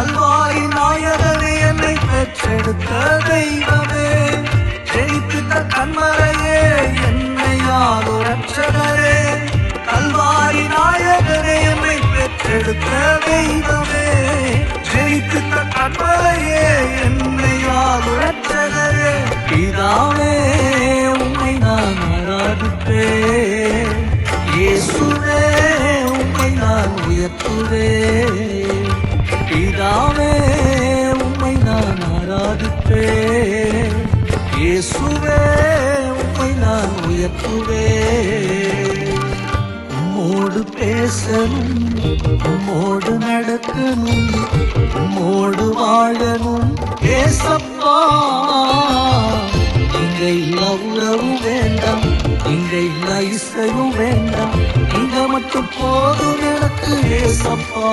கல்வாரி நாயகனே என்னை பெற்றெடுத்த தெய்வமே, ஜெயித்த கண்மலையே என்னை ஆளும் ரட்சகரே. கல்வாரி நாயகனே என்னை பெற்றெடுத்த தெய்வமே, ஜெயித்த கண்மலையே என்னை ஆளும் ரட்சகரே. பிதாவே உம்மை நான் ஆராதிப்பேன், இயேசுவே உம்மை நான் உயர்த்துவேன். பிதாவே உம்மை நான் ஆராதிப்பேன், இயேசுவே உம்மை நான் உயர்த்துவேன். உம்மோடு பேசணும், உம்மோடு நடக்கணும், உம்மோடு வாழணும் ஏசப்பா. இங்க இல்ல உறவு வேண்டாம், இங்க இல்ல இசையும் வேண்டாம், இங்க மட்டும் போதும் எனக்கு ஏசப்பா.